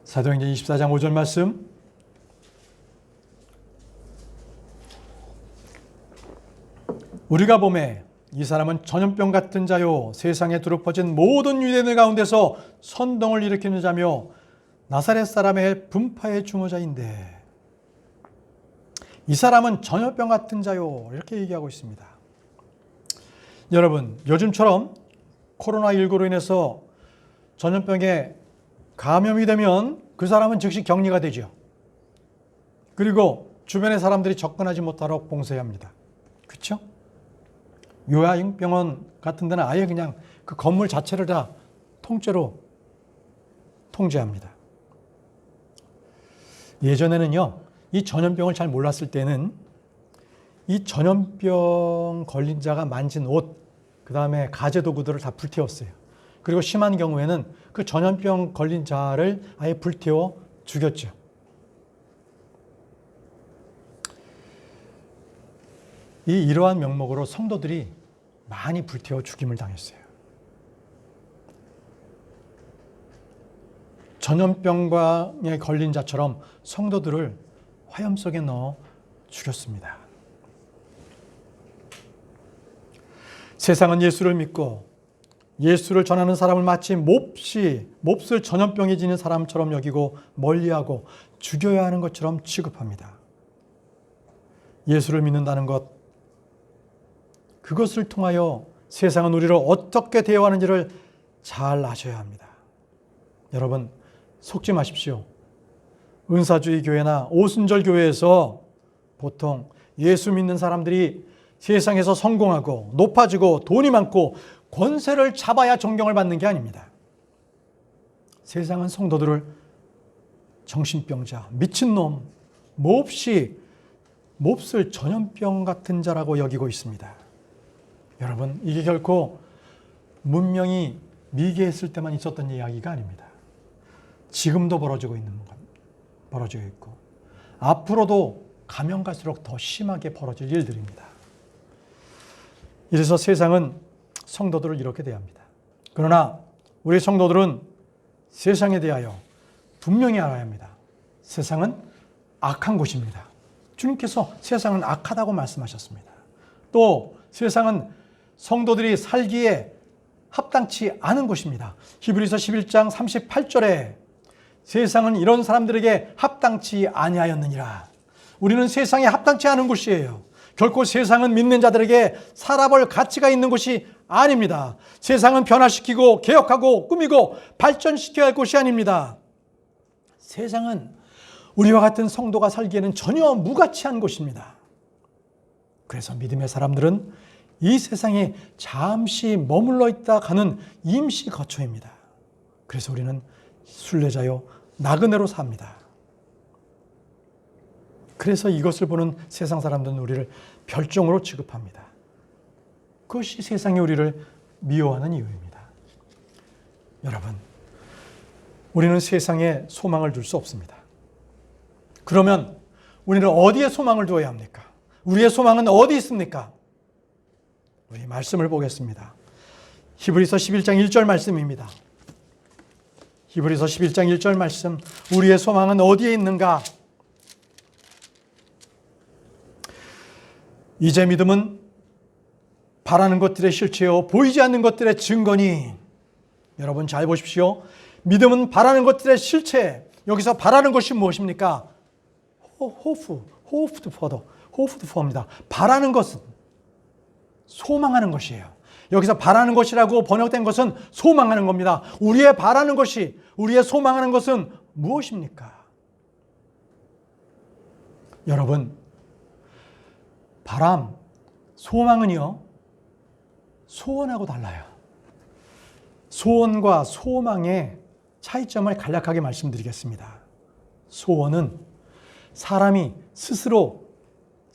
사도행전 24장 5절 말씀. 우리가 보매 이 사람은 전염병 같은 자요 세상에 두루 퍼진 모든 유대인들 가운데서 선동을 일으키는 자며 나사렛 사람의 분파의 중호자인데 이 사람은 전염병 같은 자요 이렇게 얘기하고 있습니다. 여러분, 요즘처럼 코로나19로 인해서 전염병에 감염이 되면 그 사람은 즉시 격리가 되죠. 그리고 주변의 사람들이 접근하지 못하도록 봉쇄해야 합니다. 그렇죠? 요양병원 같은 데는 아예 그냥 그 건물 자체를 다 통째로 통제합니다. 예전에는요, 이 전염병을 잘 몰랐을 때는 이 전염병 걸린 자가 만진 옷, 그 다음에 가재도구들을 다 불태웠어요. 그리고 심한 경우에는 그 전염병 걸린 자를 아예 불태워 죽였죠. 이러한 명목으로 성도들이 많이 불태워 죽임을 당했어요. 전염병에 걸린 자처럼 성도들을 화염 속에 넣어 죽였습니다. 세상은 예수를 믿고 예수를 전하는 사람을 마치 몹쓸 전염병에 지닌 사람처럼 여기고 멀리하고 죽여야 하는 것처럼 취급합니다. 예수를 믿는다는 것, 그것을 통하여 세상은 우리를 어떻게 대하는지를 잘 아셔야 합니다. 여러분, 속지 마십시오. 은사주의 교회나 오순절 교회에서 보통 예수 믿는 사람들이 세상에서 성공하고 높아지고 돈이 많고 권세를 잡아야 존경을 받는 게 아닙니다. 세상은 성도들을 정신병자, 미친놈, 몹쓸 전염병 같은 자라고 여기고 있습니다. 여러분, 이게 결코 문명이 미개했을 때만 있었던 이야기가 아닙니다. 지금도 벌어지고 있고 앞으로도 가면 갈수록 더 심하게 벌어질 일들입니다. 이래서 세상은 성도들을 이렇게 대합니다. 그러나 우리 성도들은 세상에 대하여 분명히 알아야 합니다. 세상은 악한 곳입니다. 주님께서 세상은 악하다고 말씀하셨습니다. 또 세상은 성도들이 살기에 합당치 않은 곳입니다. 히브리서 11장 38절에 세상은 이런 사람들에게 합당치 아니하였느니라. 우리는 세상에 합당치 않은 곳이에요. 결코 세상은 믿는 자들에게 살아볼 가치가 있는 곳이 아닙니다. 세상은 변화시키고 개혁하고 꾸미고 발전시켜야 할 곳이 아닙니다. 세상은 우리와 같은 성도가 살기에는 전혀 무가치한 곳입니다. 그래서 믿음의 사람들은 이 세상에 잠시 머물러 있다 가는 임시 거처입니다. 그래서 우리는 순례자요 나그네로 삽니다. 그래서 이것을 보는 세상 사람들은 우리를 별종으로 취급합니다. 그것이 세상이 우리를 미워하는 이유입니다. 여러분, 우리는 세상에 소망을 둘 수 없습니다. 그러면 우리는 어디에 소망을 두어야 합니까? 우리의 소망은 어디 있습니까? 우리 말씀을 보겠습니다. 히브리서 11장 1절 말씀입니다. 히브리서 11장 1절 말씀, 우리의 소망은 어디에 있는가? 이제 믿음은 바라는 것들의 실체요 보이지 않는 것들의 증거니. 여러분 잘 보십시오. 믿음은 바라는 것들의 실체. 여기서 바라는 것이 무엇입니까? 호프트포입니다. 바라는 것은 소망하는 것이에요. 여기서 바라는 것이라고 번역된 것은 소망하는 겁니다. 우리의 바라는 것이, 우리의 소망하는 것은 무엇입니까? 여러분, 바람, 소망은요, 소원하고 달라요. 소원과 소망의 차이점을 간략하게 말씀드리겠습니다. 소원은 사람이 스스로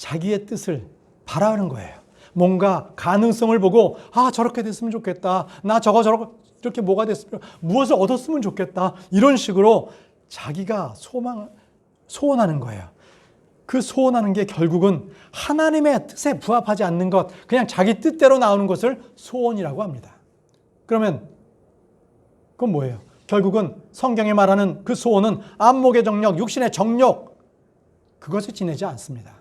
자기의 뜻을 바라는 거예요. 뭔가 가능성을 보고 저렇게 됐으면 좋겠다. 나 저렇게 뭐가 됐으면 무엇을 얻었으면 좋겠다. 이런 식으로 자기가 소원하는 거예요. 그 소원하는 게 결국은 하나님의 뜻에 부합하지 않는 것, 그냥 자기 뜻대로 나오는 것을 소원이라고 합니다. 그러면 그건 뭐예요? 결국은 성경에 말하는 그 소원은 안목의 정욕, 육신의 정욕, 그것을 지내지 않습니다.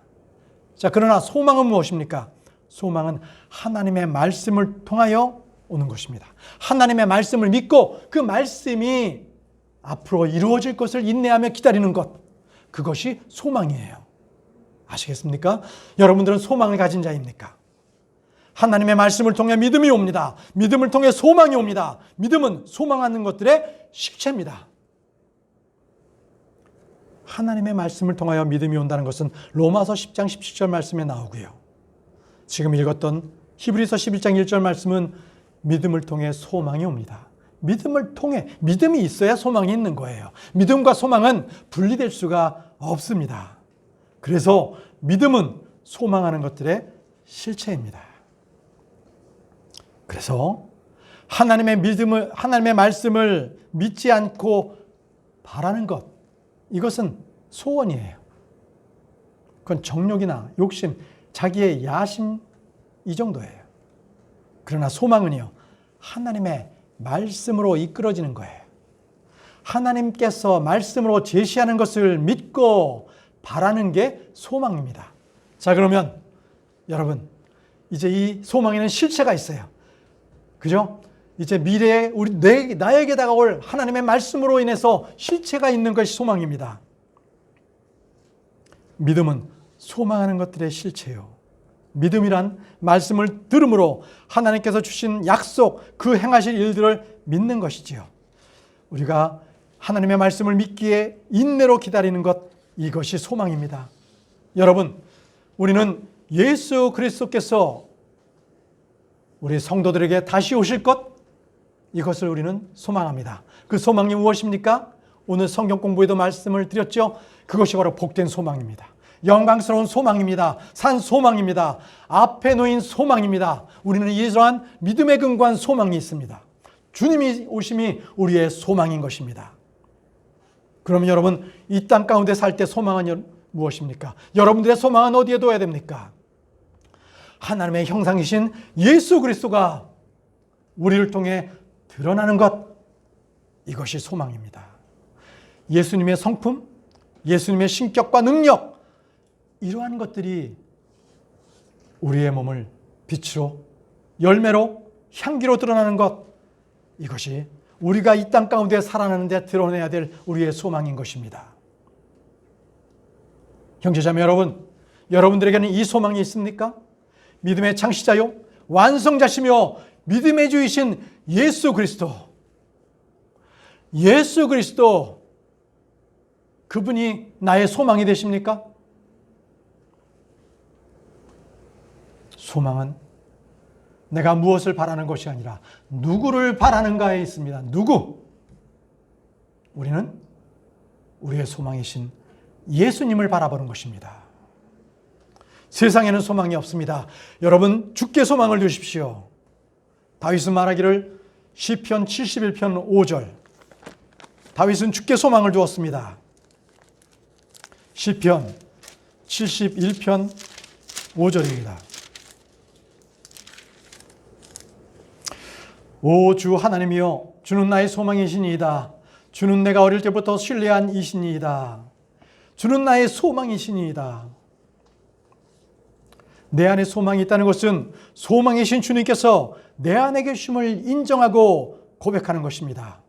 자, 그러나 소망은 무엇입니까? 소망은 하나님의 말씀을 통하여 오는 것입니다. 하나님의 말씀을 믿고 그 말씀이 앞으로 이루어질 것을 인내하며 기다리는 것, 그것이 소망이에요. 아시겠습니까? 여러분들은 소망을 가진 자입니까? 하나님의 말씀을 통해 믿음이 옵니다. 믿음을 통해 소망이 옵니다. 믿음은 소망하는 것들의 실체입니다. 하나님의 말씀을 통하여 믿음이 온다는 것은 로마서 10장 17절 말씀에 나오고요. 지금 읽었던 히브리서 11장 1절 말씀은 믿음을 통해 소망이 옵니다. 믿음을 통해, 믿음이 있어야 소망이 있는 거예요. 믿음과 소망은 분리될 수가 없습니다. 그래서 믿음은 소망하는 것들의 실체입니다. 그래서 하나님의 말씀을 믿지 않고 바라는 것, 이것은 소원이에요. 그건 정욕이나 욕심, 자기의 야심, 이 정도예요. 그러나 소망은요, 하나님의 말씀으로 이끌어지는 거예요. 하나님께서 말씀으로 제시하는 것을 믿고 바라는 게 소망입니다. 자, 그러면 여러분, 이제 이 소망에는 실체가 있어요. 그죠? 이제 미래에 나에게 다가올 하나님의 말씀으로 인해서 실체가 있는 것이 소망입니다. 믿음은 소망하는 것들의 실체요. 믿음이란 말씀을 들음으로 하나님께서 주신 약속, 그 행하실 일들을 믿는 것이지요. 우리가 하나님의 말씀을 믿기에 인내로 기다리는 것, 이것이 소망입니다. 여러분, 우리는 예수 그리스도께서 우리 성도들에게 다시 오실 것, 이것을 우리는 소망합니다. 그 소망이 무엇입니까? 오늘 성경 공부에도 말씀을 드렸죠. 그것이 바로 복된 소망입니다. 영광스러운 소망입니다. 산 소망입니다. 앞에 놓인 소망입니다. 우리는 이러한 믿음에 근거한 소망이 있습니다. 주님이 오심이 우리의 소망인 것입니다. 그럼 여러분, 이 땅 가운데 살 때 소망은 무엇입니까? 여러분들의 소망은 어디에 둬야 됩니까? 하나님의 형상이신 예수 그리스도가 우리를 통해 드러나는 것, 이것이 소망입니다. 예수님의 성품, 예수님의 신격과 능력, 이러한 것들이 우리의 몸을 빛으로, 열매로, 향기로 드러나는 것, 이것이 우리가 이 땅 가운데 살아나는 데 드러내야 될 우리의 소망인 것입니다. 형제자매 여러분, 여러분들에게는 이 소망이 있습니까? 믿음의 창시자요, 완성자시며 믿음의 주이신 예수 그리스도, 그분이 나의 소망이 되십니까? 소망은 내가 무엇을 바라는 것이 아니라 누구를 바라는가에 있습니다. 누구? 우리는 우리의 소망이신 예수님을 바라보는 것입니다. 세상에는 소망이 없습니다. 여러분, 주께 소망을 두십시오. 다윗은 말하기를 시편 71편 5절, 다윗은 주께 소망을 두었습니다. 시편 71편 5절입니다. 오 주 하나님이여, 주는 나의 소망이시니이다. 주는 내가 어릴 때부터 신뢰한 이시니이다. 주는 나의 소망이시니이다. 내 안에 소망이 있다는 것은 소망이신 주님께서 내 안에 계심을 인정하고 고백하는 것입니다.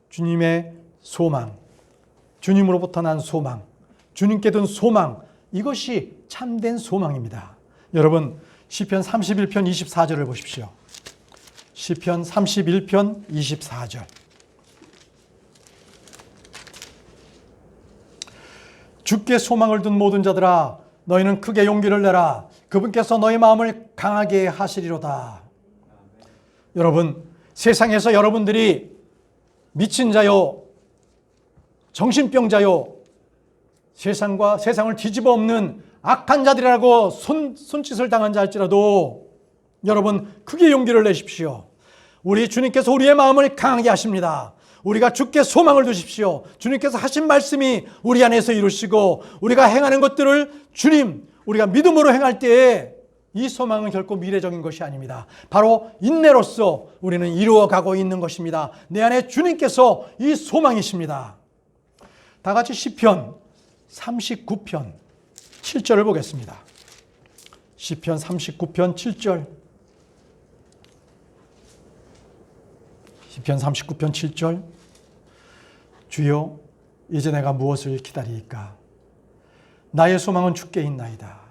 주님의 소망, 주님으로부터 난 소망, 주님께 둔 소망, 이것이 참된 소망입니다. 여러분, 시편 31편 24절을 보십시오. 시편 31편 24절. 주께 소망을 둔 모든 자들아, 너희는 크게 용기를 내라. 그분께서 너희 마음을 강하게 하시리로다. 여러분, 세상에서 여러분들이 미친 자요, 정신병자요, 세상을 뒤집어 엎는 악한 자들이라고 손짓을 당한 자 할지라도 여러분 크게 용기를 내십시오. 우리 주님께서 우리의 마음을 강하게 하십니다. 우리가 주께 소망을 두십시오. 주님께서 하신 말씀이 우리 안에서 이루시고 우리가 행하는 것들을 주님, 우리가 믿음으로 행할 때에 이 소망은 결코 미래적인 것이 아닙니다. 바로 인내로서 우리는 이루어가고 있는 것입니다. 내 안에 주님께서 이 소망이십니다. 다 같이 시편 39편 7절을 보겠습니다. 시편 39편 7절. 시편 39편 7절. 주여, 이제 내가 무엇을 기다리이까? 나의 소망은 주께 있나이다.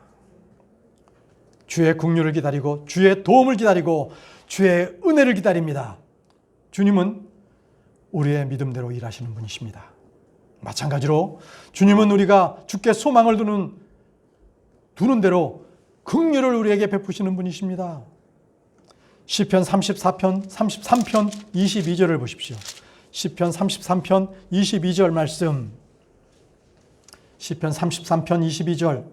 주의 긍휼을 기다리고 주의 도움을 기다리고 주의 은혜를 기다립니다. 주님은 우리의 믿음대로 일하시는 분이십니다. 마찬가지로 주님은 우리가 주께 소망을 두는 대로 긍휼을 우리에게 베푸시는 분이십니다. 시편 33편 22절을 보십시오. 시편 33편 22절 말씀. 시편 33편 22절.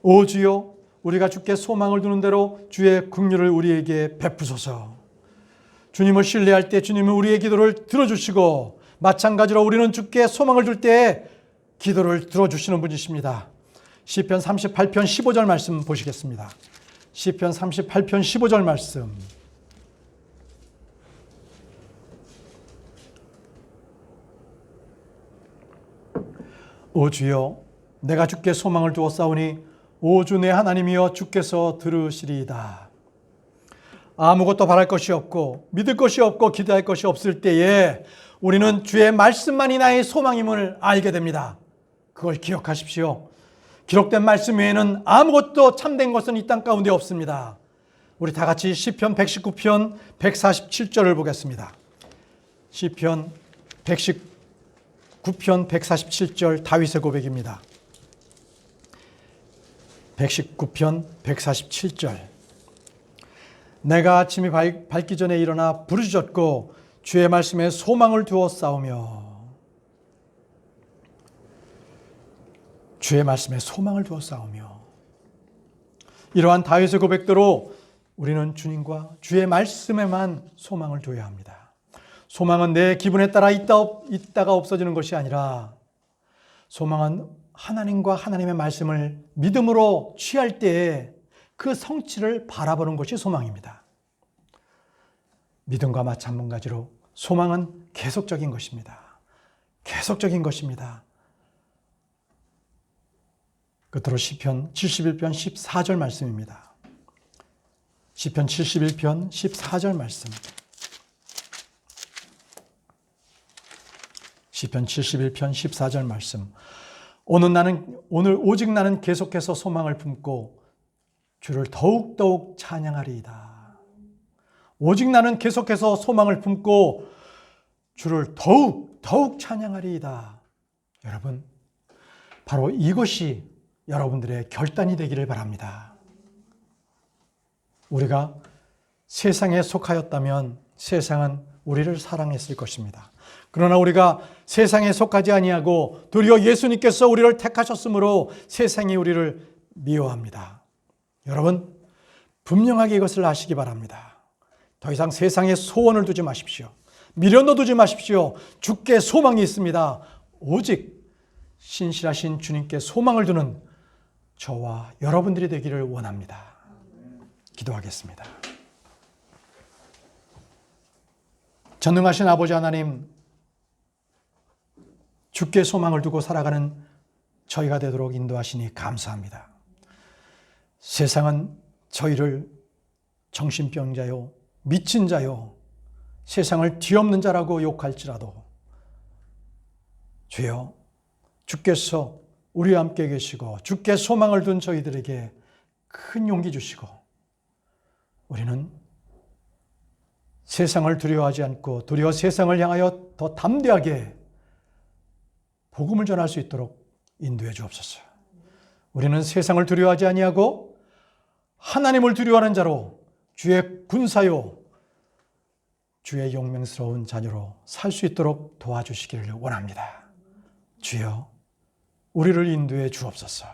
오 주여, 우리가 주께 소망을 두는 대로 주의 긍휼을 우리에게 베푸소서. 주님을 신뢰할 때 주님은 우리의 기도를 들어주시고 마찬가지로 우리는 주께 소망을 둘 때 기도를 들어주시는 분이십니다. 시편 38편 15절 말씀 보시겠습니다. 시편 38편 15절 말씀. 오 주여, 내가 주께 소망을 두었사오니 오 주 내 하나님이여 주께서 들으시리이다. 아무것도 바랄 것이 없고 믿을 것이 없고 기대할 것이 없을 때에 우리는 주의 말씀만이 나의 소망임을 알게 됩니다. 그걸 기억하십시오. 기록된 말씀 외에는 아무것도 참된 것은 이 땅 가운데 없습니다. 우리 다 같이 시편 119편 147절을 보겠습니다. 시편 119편 147절 다윗의 고백입니다. 119편 147절. 내가 아침이 밝기 전에 일어나 부르짖었고 주의 말씀에 소망을 두었사오며. 주의 말씀에 소망을 두었사오며. 이러한 다윗의 고백대로 우리는 주님과 주의 말씀에만 소망을 둬야 합니다. 소망은 내 기분에 따라 있다가 없어지는 것이 아니라 소망은 하나님과 하나님의 말씀을 믿음으로 취할 때에 그 성취를 바라보는 것이 소망입니다. 믿음과 마찬가지로 소망은 계속적인 것입니다. 계속적인 것입니다. 끝으로 시편 71편 14절 말씀입니다. 시편 71편 14절 말씀. 시편 71편 14절 말씀. 오늘 오직 나는 계속해서 소망을 품고 주를 더욱더욱 찬양하리이다. 오직 나는 계속해서 소망을 품고 주를 더욱 찬양하리이다. 여러분, 바로 이것이 여러분들의 결단이 되기를 바랍니다. 우리가 세상에 속하였다면 세상은 우리를 사랑했을 것입니다. 그러나 우리가 세상에 속하지 아니하고 도리어 예수님께서 우리를 택하셨으므로 세상이 우리를 미워합니다. 여러분, 분명하게 이것을 아시기 바랍니다. 더 이상 세상에 소원을 두지 마십시오. 미련도 두지 마십시오. 주께 소망이 있습니다. 오직 신실하신 주님께 소망을 두는 저와 여러분들이 되기를 원합니다. 기도하겠습니다. 전능하신 아버지 하나님, 주께 소망을 두고 살아가는 저희가 되도록 인도하시니 감사합니다. 세상은 저희를 정신병자요, 미친 자요, 세상을 뒤엎는 자라고 욕할지라도 주여, 주께서 우리와 함께 계시고 주께 소망을 둔 저희들에게 큰 용기 주시고 우리는 세상을 두려워하지 않고 도리어 세상을 향하여 더 담대하게 복음을 전할 수 있도록 인도해 주옵소서. 우리는 세상을 두려워하지 아니하고 하나님을 두려워하는 자로 주의 군사요, 주의 용맹스러운 자녀로 살 수 있도록 도와주시기를 원합니다. 주여, 우리를 인도해 주옵소서.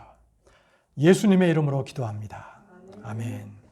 예수님의 이름으로 기도합니다. 아멘.